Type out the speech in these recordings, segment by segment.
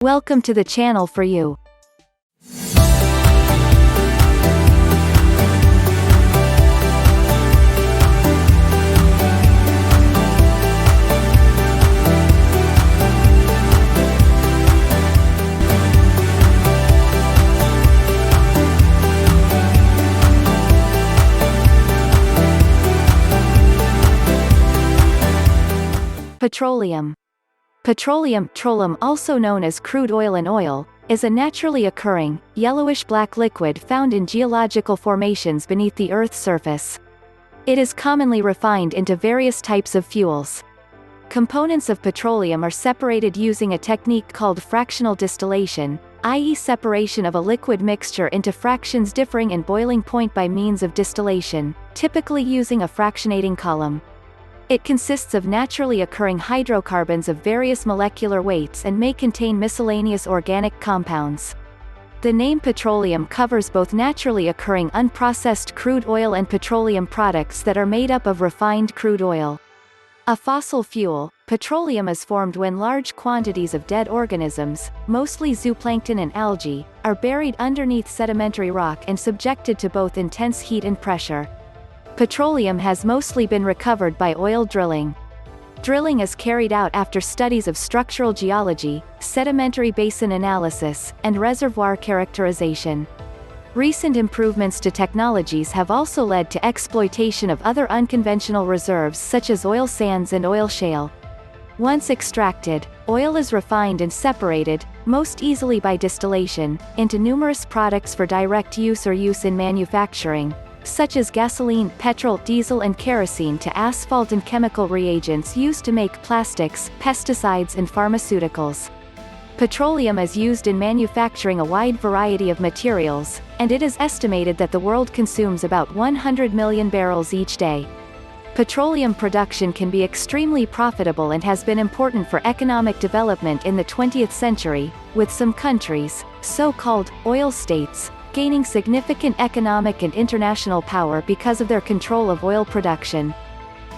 Welcome to the channel for you. Petroleum. Petroleum, also known as crude oil and oil, is a naturally occurring, yellowish-black liquid found in geological formations beneath the Earth's surface. It is commonly refined into various types of fuels. Components of petroleum are separated using a technique called fractional distillation, i.e. separation of a liquid mixture into fractions differing in boiling point by means of distillation, typically using a fractionating column. It consists of naturally occurring hydrocarbons of various molecular weights and may contain miscellaneous organic compounds. The name petroleum covers both naturally occurring unprocessed crude oil and petroleum products that are made up of refined crude oil. A fossil fuel, petroleum is formed when large quantities of dead organisms, mostly zooplankton and algae, are buried underneath sedimentary rock and subjected to both intense heat and pressure. Petroleum has mostly been recovered by oil drilling. Drilling is carried out after studies of structural geology, sedimentary basin analysis, and reservoir characterization. Recent improvements to technologies have also led to exploitation of other unconventional reserves such as oil sands and oil shale. Once extracted, oil is refined and separated, most easily by distillation, into numerous products for direct use or use in manufacturing, such as gasoline, petrol, diesel and kerosene, to asphalt and chemical reagents used to make plastics, pesticides and pharmaceuticals. Petroleum is used in manufacturing a wide variety of materials, and it is estimated that the world consumes about 100 million barrels each day. Petroleum production can be extremely profitable and has been important for economic development in the 20th century, with some countries, so-called oil states, gaining significant economic and international power because of their control of oil production.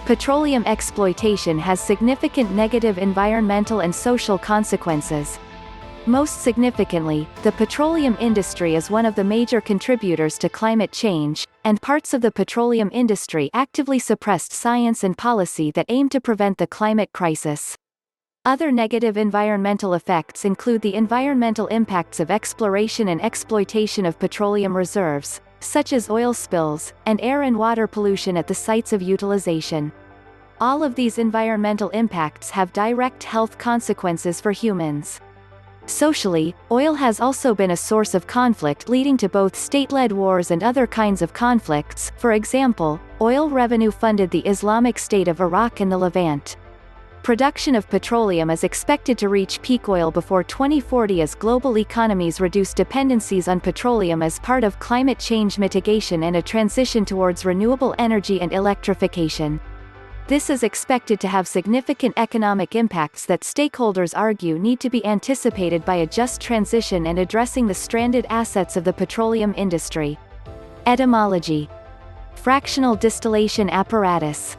Petroleum exploitation has significant negative environmental and social consequences. Most significantly, the petroleum industry is one of the major contributors to climate change, and parts of the petroleum industry actively suppressed science and policy that aim to prevent the climate crisis. Other negative environmental effects include the environmental impacts of exploration and exploitation of petroleum reserves, such as oil spills, and air and water pollution at the sites of utilization. All of these environmental impacts have direct health consequences for humans. Socially, oil has also been a source of conflict, leading to both state-led wars and other kinds of conflicts. For example, oil revenue funded the Islamic State of Iraq and the Levant. Production of petroleum is expected to reach peak oil before 2040 as global economies reduce dependencies on petroleum as part of climate change mitigation and a transition towards renewable energy and electrification. This is expected to have significant economic impacts that stakeholders argue need to be anticipated by a just transition and addressing the stranded assets of the petroleum industry. Etymology: fractional distillation apparatus.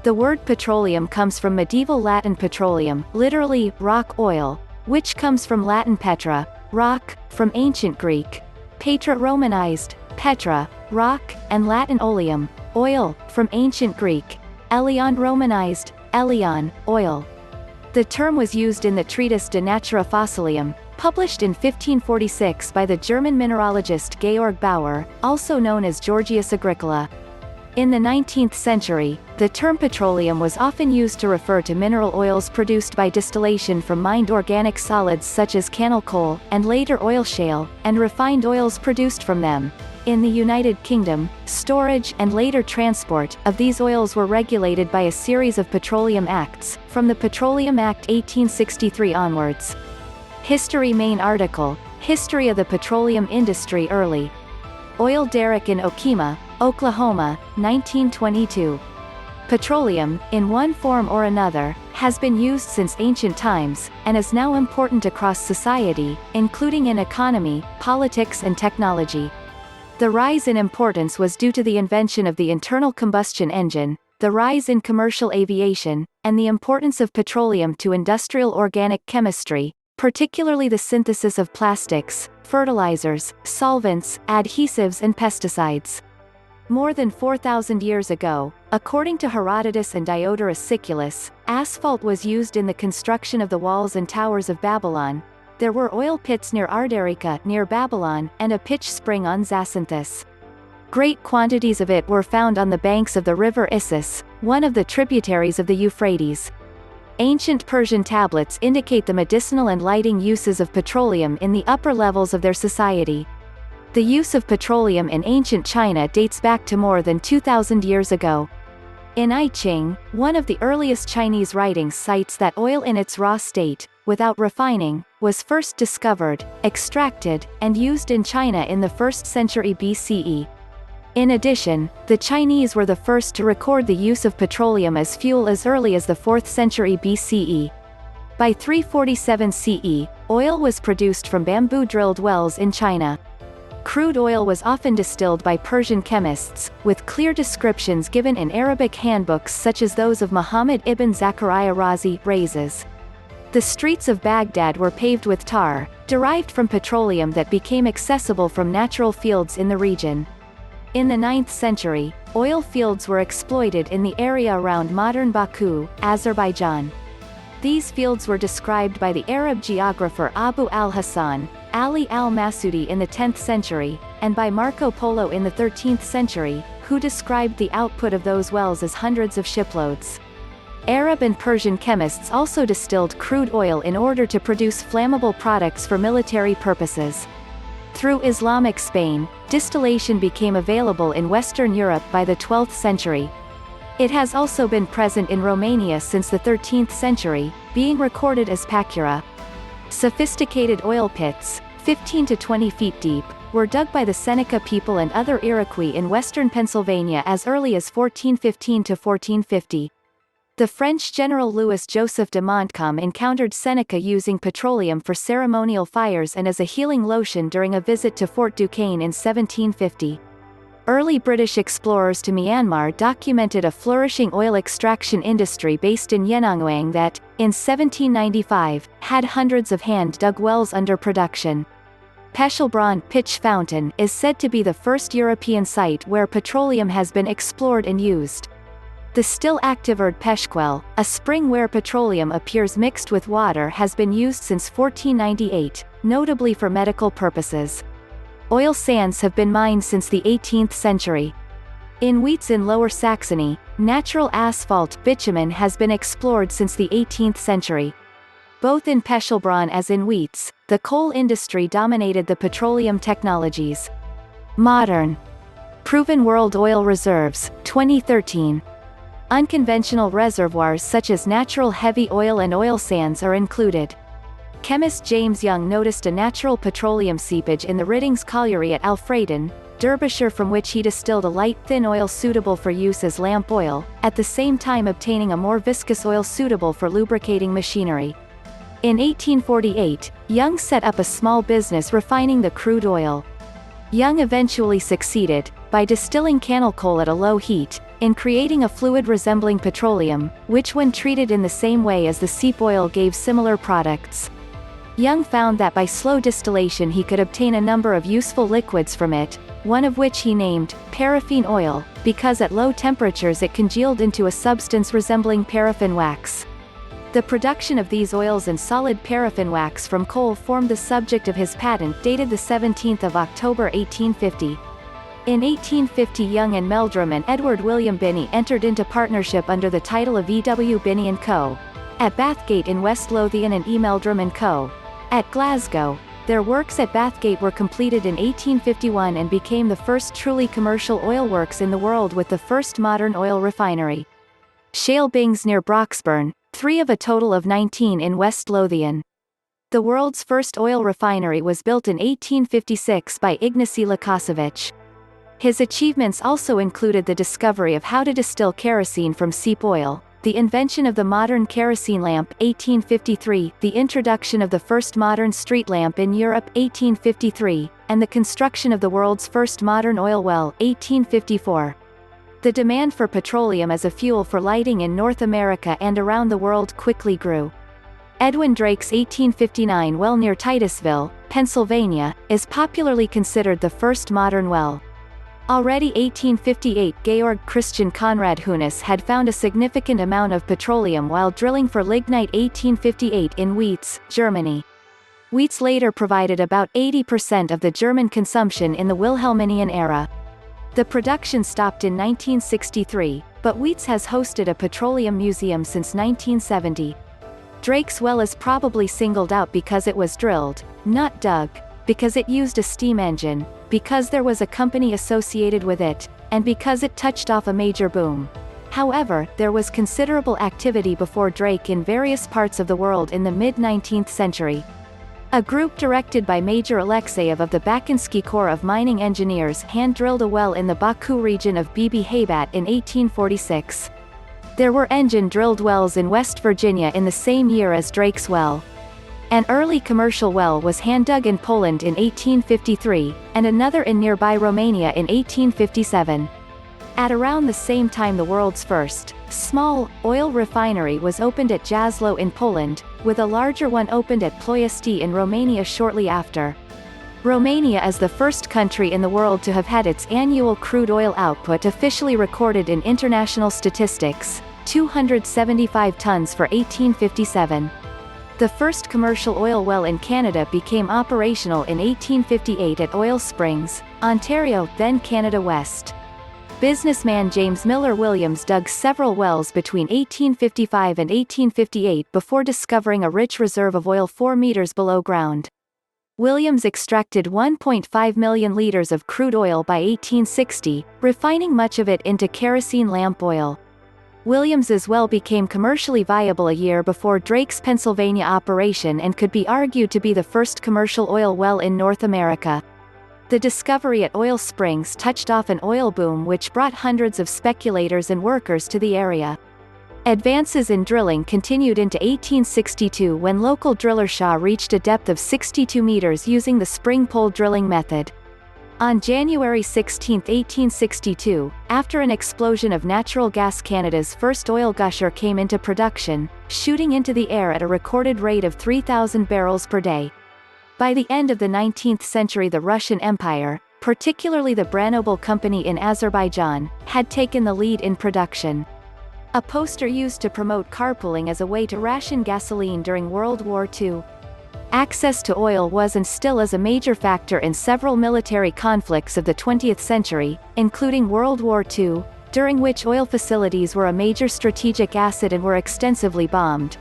The word petroleum comes from medieval Latin petroleum, literally, rock oil, which comes from Latin petra, rock, from ancient Greek, petra romanized, petra, rock, and Latin oleum, oil, from ancient Greek, eleon romanized, eleon, oil. The term was used in the treatise De Natura Fossilium, published in 1546 by the German mineralogist Georg Bauer, also known as Georgius Agricola. In the 19th century, the term petroleum was often used to refer to mineral oils produced by distillation from mined organic solids such as cannel coal, and later oil shale, and refined oils produced from them. In the United Kingdom, storage and later transport of these oils were regulated by a series of petroleum acts, from the Petroleum Act 1863 onwards. History main article: History of the petroleum industry early. Oil derrick in Okemah, Oklahoma, 1922. Petroleum, in one form or another, has been used since ancient times, and is now important across society, including in economy, politics and technology. The rise in importance was due to the invention of the internal combustion engine, the rise in commercial aviation, and the importance of petroleum to industrial organic chemistry, particularly the synthesis of plastics, fertilizers, solvents, adhesives and pesticides. More than 4,000 years ago, according to Herodotus and Diodorus Siculus, asphalt was used in the construction of the walls and towers of Babylon. There were oil pits near Ardarica near Babylon, and a pitch spring on Zacynthus. Great quantities of it were found on the banks of the river Issus, one of the tributaries of the Euphrates. Ancient Persian tablets indicate the medicinal and lighting uses of petroleum in the upper levels of their society. The use of petroleum in ancient China dates back to more than 2,000 years ago. In I Ching, one of the earliest Chinese writings cites that oil in its raw state, without refining, was first discovered, extracted, and used in China in the 1st century BCE. In addition, the Chinese were the first to record the use of petroleum as fuel as early as the 4th century BCE. By 347 CE, oil was produced from bamboo-drilled wells in China. Crude oil was often distilled by Persian chemists, with clear descriptions given in Arabic handbooks such as those of Muhammad ibn Zachariah Razi, Razes. The streets of Baghdad were paved with tar, derived from petroleum that became accessible from natural fields in the region. In the 9th century, oil fields were exploited in the area around modern Baku, Azerbaijan. These fields were described by the Arab geographer Abu al-Hasan, Ali al-Masudi in the 10th century, and by Marco Polo in the 13th century, who described the output of those wells as hundreds of shiploads. Arab and Persian chemists also distilled crude oil in order to produce flammable products for military purposes. Through Islamic Spain, distillation became available in Western Europe by the 12th century. It has also been present in Romania since the 13th century, being recorded as pacura. Sophisticated oil pits, 15 to 20 feet deep, were dug by the Seneca people and other Iroquois in western Pennsylvania as early as 1415 to 1450. The French general Louis-Joseph de Montcalm encountered Seneca using petroleum for ceremonial fires and as a healing lotion during a visit to Fort Duquesne in 1750. Early British explorers to Myanmar documented a flourishing oil extraction industry based in Yenangwang that, in 1795, had hundreds of hand-dug wells under production. Pechelbron Pitch Fountain is said to be the first European site where petroleum has been explored and used. The still active Erdpeshquel, a spring where petroleum appears mixed with water, has been used since 1498, notably for medical purposes. Oil sands have been mined since the 18th century. In Weetz in Lower Saxony, natural asphalt bitumen has been explored since the 18th century. Both in Pechelbron as in Weetz, the coal industry dominated the petroleum technologies. Modern. Proven world oil reserves, 2013. Unconventional reservoirs such as natural heavy oil and oil sands are included. Chemist James Young noticed a natural petroleum seepage in the Riddings Colliery at Alfredon, Derbyshire, from which he distilled a light thin oil suitable for use as lamp oil, at the same time obtaining a more viscous oil suitable for lubricating machinery. In 1848, Young set up a small business refining the crude oil. Young eventually succeeded, by distilling cannel coal at a low heat, in creating a fluid resembling petroleum, which when treated in the same way as the seep oil gave similar products. Young found that by slow distillation he could obtain a number of useful liquids from it, one of which he named paraffin oil, because at low temperatures it congealed into a substance resembling paraffin wax. The production of these oils and solid paraffin wax from coal formed the subject of his patent dated the 17th of October 1850. In 1850 Young and Meldrum and Edward William Binney entered into partnership under the title of E.W. Binney & Co. at Bathgate in West Lothian and E. Meldrum & Co. at Glasgow. Their works at Bathgate were completed in 1851 and became the first truly commercial oil works in the world, with the first modern oil refinery. Shale Bings near Broxburn, 3 of a total of 19 in West Lothian. The world's first oil refinery was built in 1856 by Ignacy Lukasiewicz. His achievements also included the discovery of how to distill kerosene from seep oil, the invention of the modern kerosene lamp 1853, the introduction of the first modern street lamp in Europe 1853, and the construction of the world's first modern oil well 1854. The demand for petroleum as a fuel for lighting in North America and around the world quickly grew. Edwin Drake's 1859 well near Titusville, Pennsylvania, is popularly considered the first modern well. Already 1858 Georg Christian Conrad Hunes had found a significant amount of petroleum while drilling for lignite 1858 in Weiz, Germany. Weiz later provided about 80% of the German consumption in the Wilhelminian era. The production stopped in 1963, but Weiz has hosted a petroleum museum since 1970. Drake's well is probably singled out because it was drilled, not dug, because it used a steam engine, because there was a company associated with it, and because it touched off a major boom. However, there was considerable activity before Drake in various parts of the world in the mid-19th century. A group directed by Major Alexeyev of the Bakinsky Corps of Mining Engineers hand-drilled a well in the Baku region of Bibi Haybat in 1846. There were engine-drilled wells in West Virginia in the same year as Drake's well. An early commercial well was hand-dug in Poland in 1853, and another in nearby Romania in 1857. At around the same time the world's first, small, oil refinery was opened at Jaslo in Poland, with a larger one opened at Ploiești in Romania shortly after. Romania is the first country in the world to have had its annual crude oil output officially recorded in international statistics, 275 tons for 1857. The first commercial oil well in Canada became operational in 1858 at Oil Springs, Ontario, then Canada West. Businessman James Miller Williams dug several wells between 1855 and 1858 before discovering a rich reserve of oil 4 meters below ground. Williams extracted 1.5 million liters of crude oil by 1860, refining much of it into kerosene lamp oil. Williams's well became commercially viable a year before Drake's Pennsylvania operation and could be argued to be the first commercial oil well in North America. The discovery at Oil Springs touched off an oil boom which brought hundreds of speculators and workers to the area. Advances in drilling continued into 1862 when local driller Shaw reached a depth of 62 meters using the spring pole drilling method. On January 16, 1862, after an explosion of natural gas, Canada's first oil gusher came into production, shooting into the air at a recorded rate of 3,000 barrels per day. By the end of the 19th century the Russian Empire, particularly the Branobel Company in Azerbaijan, had taken the lead in production. A poster used to promote carpooling as a way to ration gasoline during World War II. Access to oil was and still is a major factor in several military conflicts of the 20th century, including World War II, during which oil facilities were a major strategic asset and were extensively bombed.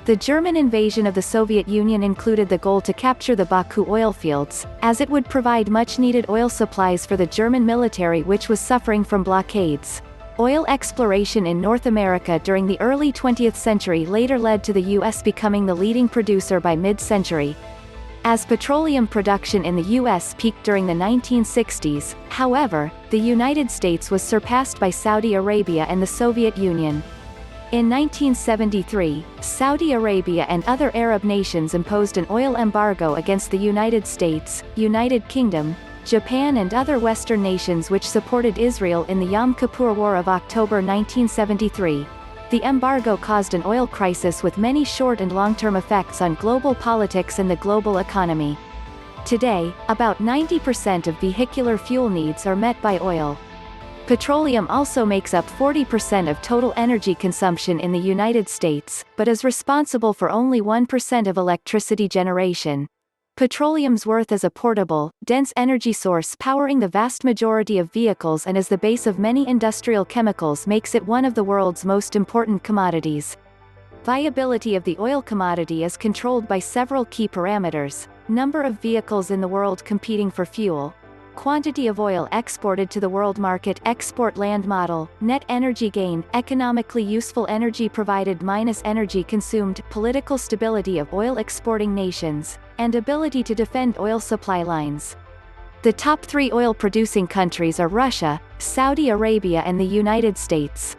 The German invasion of the Soviet Union included the goal to capture the Baku oil fields, as it would provide much-needed oil supplies for the German military which was suffering from blockades. Oil exploration in North America during the early 20th century later led to the U.S. becoming the leading producer by mid-century. As petroleum production in the U.S. peaked during the 1960s, however, the United States was surpassed by Saudi Arabia and the Soviet Union. In 1973, Saudi Arabia and other Arab nations imposed an oil embargo against the United States, United Kingdom, Japan and other Western nations which supported Israel in the Yom Kippur War of October 1973. The embargo caused an oil crisis with many short and long-term effects on global politics and the global economy. Today, about 90% of vehicular fuel needs are met by oil. Petroleum also makes up 40% of total energy consumption in the United States, but is responsible for only 1% of electricity generation. Petroleum's worth as a portable, dense energy source powering the vast majority of vehicles and as the base of many industrial chemicals makes it one of the world's most important commodities. Viability of the oil commodity is controlled by several key parameters: number of vehicles in the world competing for fuel, quantity of oil exported to the world market, export land model, net energy gain, economically useful energy provided minus energy consumed, political stability of oil exporting nations, and ability to defend oil supply lines. The top 3 oil-producing countries are Russia, Saudi Arabia and the United States.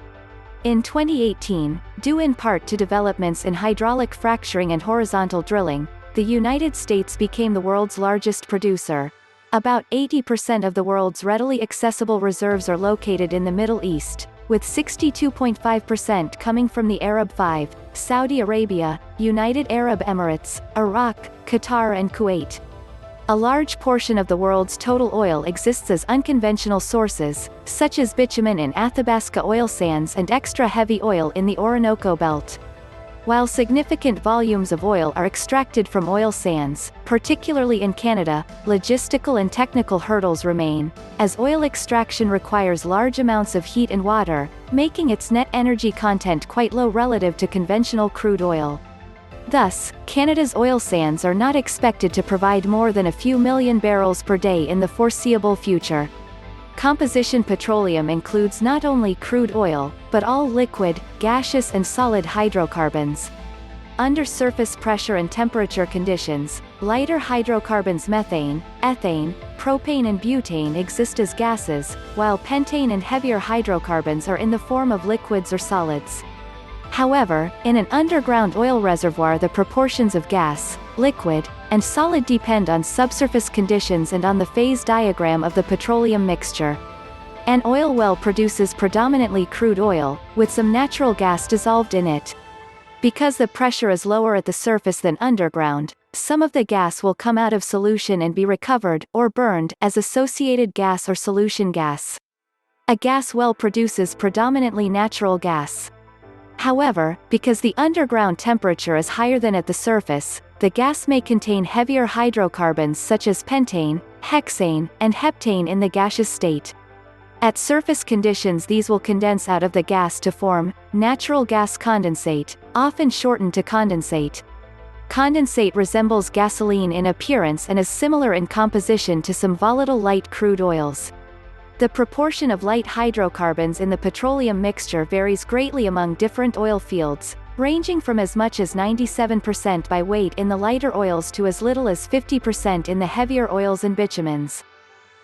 In 2018, due in part to developments in hydraulic fracturing and horizontal drilling, the United States became the world's largest producer. About 80% of the world's readily accessible reserves are located in the Middle East, with 62.5% coming from the Arab Five: Saudi Arabia, United Arab Emirates, Iraq, Qatar and Kuwait. A large portion of the world's total oil exists as unconventional sources, such as bitumen in Athabasca oil sands and extra-heavy oil in the Orinoco Belt. While significant volumes of oil are extracted from oil sands, particularly in Canada, logistical and technical hurdles remain, as oil extraction requires large amounts of heat and water, making its net energy content quite low relative to conventional crude oil. Thus, Canada's oil sands are not expected to provide more than a few million barrels per day in the foreseeable future. Composition petroleum includes not only crude oil, but all liquid, gaseous and solid hydrocarbons. Under surface pressure and temperature conditions, lighter hydrocarbons methane, ethane, propane and butane exist as gases, while pentane and heavier hydrocarbons are in the form of liquids or solids. However, in an underground oil reservoir the proportions of gas, liquid, and solid depend on subsurface conditions and on the phase diagram of the petroleum mixture. An oil well produces predominantly crude oil, with some natural gas dissolved in it. Because the pressure is lower at the surface than underground, some of the gas will come out of solution and be recovered, or burned, as associated gas or solution gas. A gas well produces predominantly natural gas. However, because the underground temperature is higher than at the surface, the gas may contain heavier hydrocarbons such as pentane, hexane, and heptane in the gaseous state. At surface conditions these will condense out of the gas to form natural gas condensate, often shortened to condensate. Condensate resembles gasoline in appearance and is similar in composition to some volatile light crude oils. The proportion of light hydrocarbons in the petroleum mixture varies greatly among different oil fields, ranging from as much as 97% by weight in the lighter oils to as little as 50% in the heavier oils and bitumens.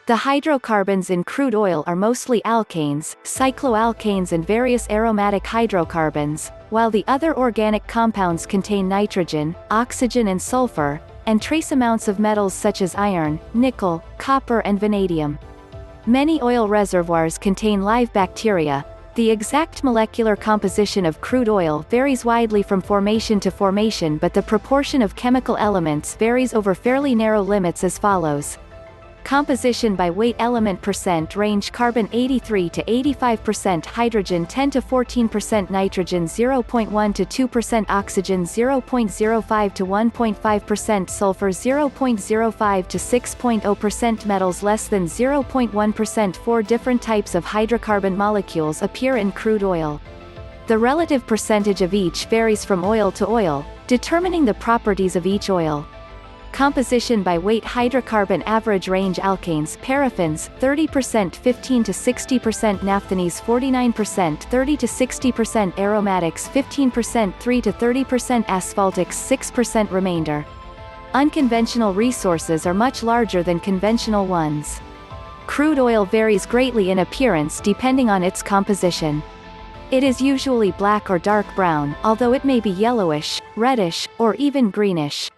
The hydrocarbons in crude oil are mostly alkanes, cycloalkanes and various aromatic hydrocarbons, while the other organic compounds contain nitrogen, oxygen and sulfur, and trace amounts of metals such as iron, nickel, copper and vanadium. Many oil reservoirs contain live bacteria. The exact molecular composition of crude oil varies widely from formation to formation, but the proportion of chemical elements varies over fairly narrow limits as follows. Composition by weight element percent range: carbon 83 to 85%, hydrogen 10 to 14%, nitrogen 0.1 to 2%, oxygen 0.05 to 1.5%, sulfur 0.05 to 6.0%, metals less than 0.1%. 4 different types of hydrocarbon molecules appear in crude oil. The relative percentage of each varies from oil to oil, determining the properties of each oil. Composition by weight: hydrocarbon average range: alkanes, paraffins 30%, 15 to 60%, naphthalene 49%, 30 to 60%, aromatics 15%, 3 to 30%, asphaltics 6% remainder. Unconventional resources are much larger than conventional ones. Crude oil varies greatly in appearance depending on its composition. It is usually black or dark brown, although it may be yellowish, reddish, or even greenish.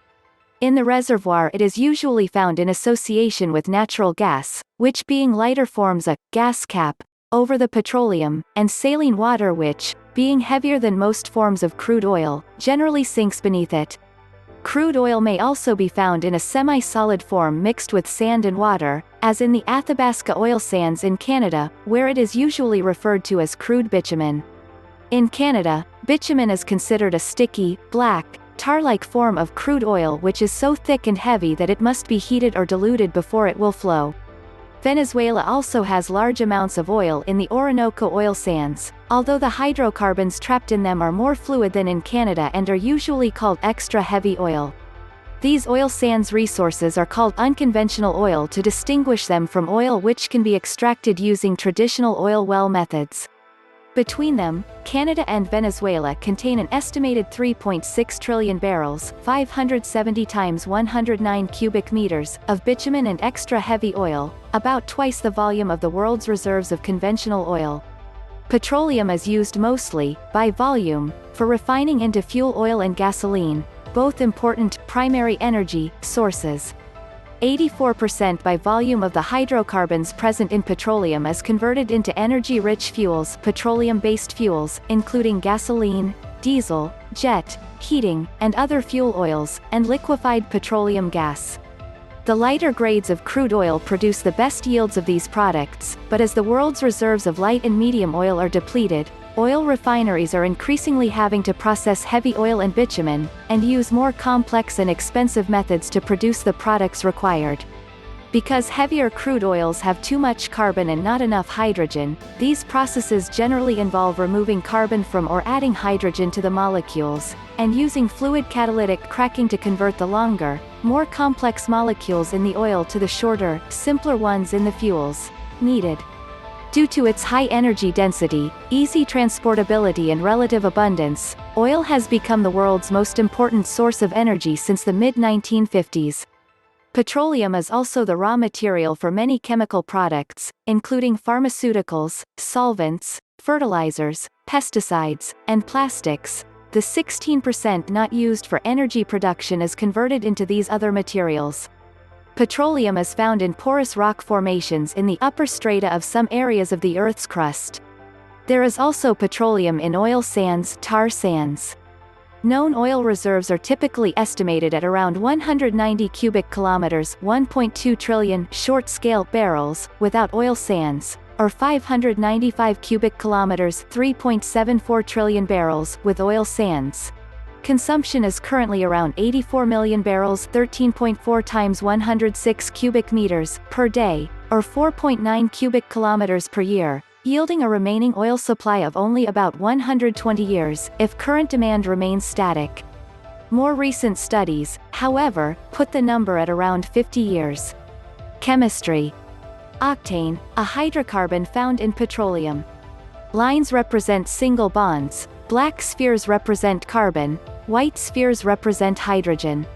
In the reservoir it is usually found in association with natural gas, which being lighter forms a gas cap over the petroleum, and saline water which, being heavier than most forms of crude oil, generally sinks beneath it. Crude oil may also be found in a semi-solid form mixed with sand and water, as in the Athabasca oil sands in Canada, where it is usually referred to as crude bitumen. In Canada, bitumen is considered a sticky, black, tar-like form of crude oil which is so thick and heavy that it must be heated or diluted before it will flow. Venezuela also has large amounts of oil in the Orinoco oil sands, although the hydrocarbons trapped in them are more fluid than in Canada and are usually called extra-heavy oil. These oil sands resources are called unconventional oil to distinguish them from oil which can be extracted using traditional oil well methods. Between them, Canada and Venezuela contain an estimated 3.6 trillion barrels, 570 times 109 cubic meters, of bitumen and extra-heavy oil, about twice the volume of the world's reserves of conventional oil. Petroleum is used mostly, by volume, for refining into fuel oil and gasoline, both important primary energy sources. 84% by volume of the hydrocarbons present in petroleum is converted into energy-rich fuels, petroleum-based fuels, including gasoline, diesel, jet, heating, and other fuel oils, and liquefied petroleum gas. The lighter grades of crude oil produce the best yields of these products, but as the world's reserves of light and medium oil are depleted, oil refineries are increasingly having to process heavy oil and bitumen, and use more complex and expensive methods to produce the products required. Because heavier crude oils have too much carbon and not enough hydrogen, these processes generally involve removing carbon from or adding hydrogen to the molecules, and using fluid catalytic cracking to convert the longer, more complex molecules in the oil to the shorter, simpler ones in the fuels needed. Due to its high energy density, easy transportability and relative abundance, oil has become the world's most important source of energy since the mid-1950s. Petroleum is also the raw material for many chemical products, including pharmaceuticals, solvents, fertilizers, pesticides, and plastics. The 16% not used for energy production is converted into these other materials. Petroleum is found in porous rock formations in the upper strata of some areas of the Earth's crust. There is also petroleum in oil sands, tar sands. Known oil reserves are typically estimated at around 190 cubic kilometers, 1.2 trillion short-scale barrels, without oil sands, or 595 cubic kilometers, 3.74 trillion barrels, with oil sands. Consumption is currently around 84 million barrels, 13.4 times 106 cubic meters, per day, or 4.9 cubic kilometers per year, yielding a remaining oil supply of only about 120 years, if current demand remains static. More recent studies, however, put the number at around 50 years. Chemistry. Octane, a hydrocarbon found in petroleum. Lines represent single bonds, black spheres represent carbon, white spheres represent hydrogen.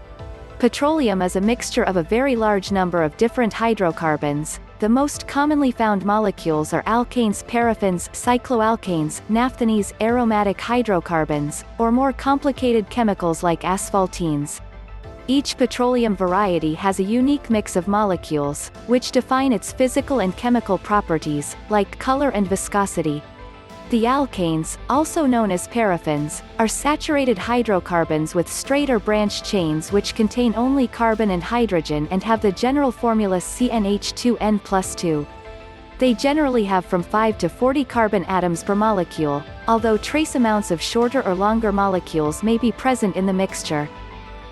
Petroleum is a mixture of a very large number of different hydrocarbons. The most commonly found molecules are alkanes, paraffins, cycloalkanes, naphthanes, aromatic hydrocarbons, or more complicated chemicals like asphaltenes. Each petroleum variety has a unique mix of molecules, which define its physical and chemical properties, like color and viscosity. The alkanes, also known as paraffins, are saturated hydrocarbons with straight or branched chains which contain only carbon and hydrogen and have the general formula CnH2n+2. They generally have from 5 to 40 carbon atoms per molecule, although trace amounts of shorter or longer molecules may be present in the mixture.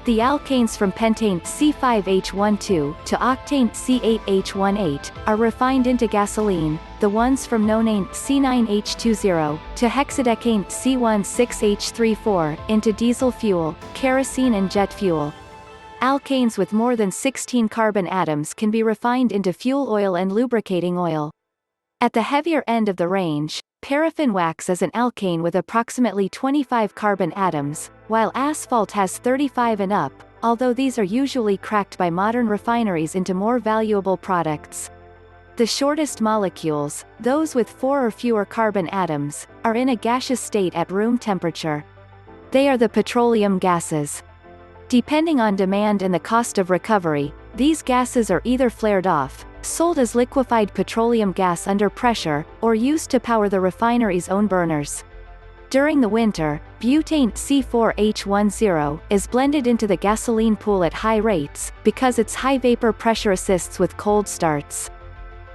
The alkanes from pentane C5H12 to octane C8H18 are refined into gasoline, the ones from nonane C9H20 to hexadecane C16H34 into diesel fuel, kerosene and jet fuel. Alkanes with more than 16 carbon atoms can be refined into fuel oil and lubricating oil. At the heavier end of the range, paraffin wax is an alkane with approximately 25 carbon atoms, while asphalt has 35 and up, although these are usually cracked by modern refineries into more valuable products. The shortest molecules, those with 4 or fewer carbon atoms, are in a gaseous state at room temperature. They are the petroleum gases. Depending on demand and the cost of recovery, these gases are either flared off, sold as liquefied petroleum gas under pressure, or used to power the refinery's own burners. During the winter, butane C4H10 is blended into the gasoline pool at high rates, because its high vapor pressure assists with cold starts.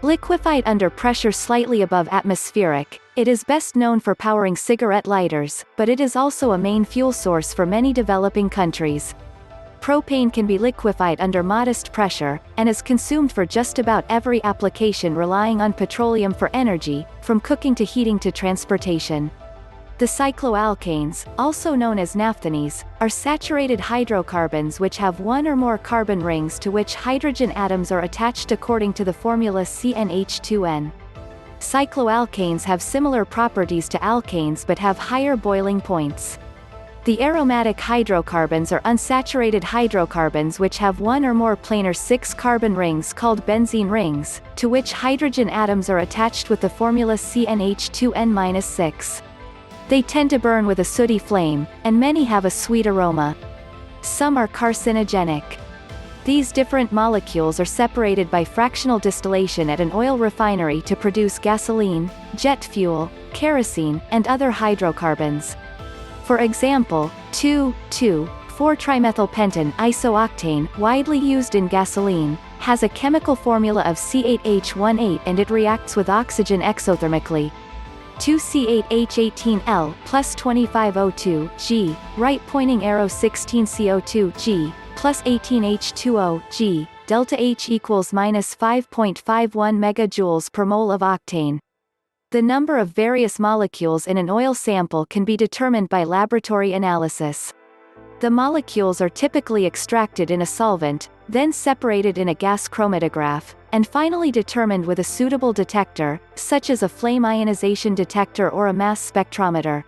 Liquefied under pressure slightly above atmospheric, it is best known for powering cigarette lighters, but it is also a main fuel source for many developing countries. Propane can be liquefied under modest pressure, and is consumed for just about every application relying on petroleum for energy, from cooking to heating to transportation. The cycloalkanes, also known as naphthanes, are saturated hydrocarbons which have one or more carbon rings to which hydrogen atoms are attached according to the formula CnH2n. Cycloalkanes have similar properties to alkanes but have higher boiling points. The aromatic hydrocarbons are unsaturated hydrocarbons which have one or more planar 6-carbon rings called benzene rings, to which hydrogen atoms are attached with the formula CnH2n-6. They tend to burn with a sooty flame, and many have a sweet aroma. Some are carcinogenic. These different molecules are separated by fractional distillation at an oil refinery to produce gasoline, jet fuel, kerosene, and other hydrocarbons. For example, 2,2,4-trimethylpentane isooctane, widely used in gasoline, has a chemical formula of C8H18 and it reacts with oxygen exothermically. 2C8H18L plus 25O2 G, right pointing arrow 16CO2 G, plus 18H2O G, delta H equals minus 5.51 megajoules per mole of octane. The number of various molecules in an oil sample can be determined by laboratory analysis. The molecules are typically extracted in a solvent, then separated in a gas chromatograph, and finally determined with a suitable detector, such as a flame ionization detector or a mass spectrometer.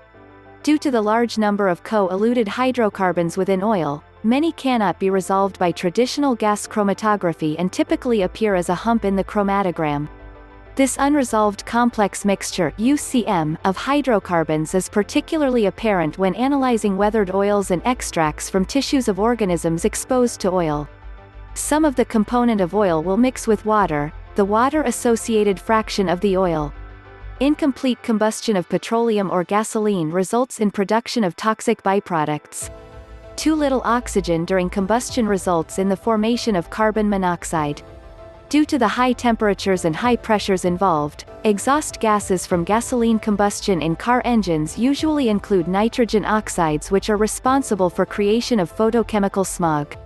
Due to the large number of co-eluted hydrocarbons within oil, many cannot be resolved by traditional gas chromatography and typically appear as a hump in the chromatogram. This unresolved complex mixture (UCM) of hydrocarbons is particularly apparent when analyzing weathered oils and extracts from tissues of organisms exposed to oil. Some of the component of oil will mix with water, the water-associated fraction of the oil. Incomplete combustion of petroleum or gasoline results in production of toxic byproducts. Too little oxygen during combustion results in the formation of carbon monoxide. Due to the high temperatures and high pressures involved, exhaust gases from gasoline combustion in car engines usually include nitrogen oxides which are responsible for creation of photochemical smog.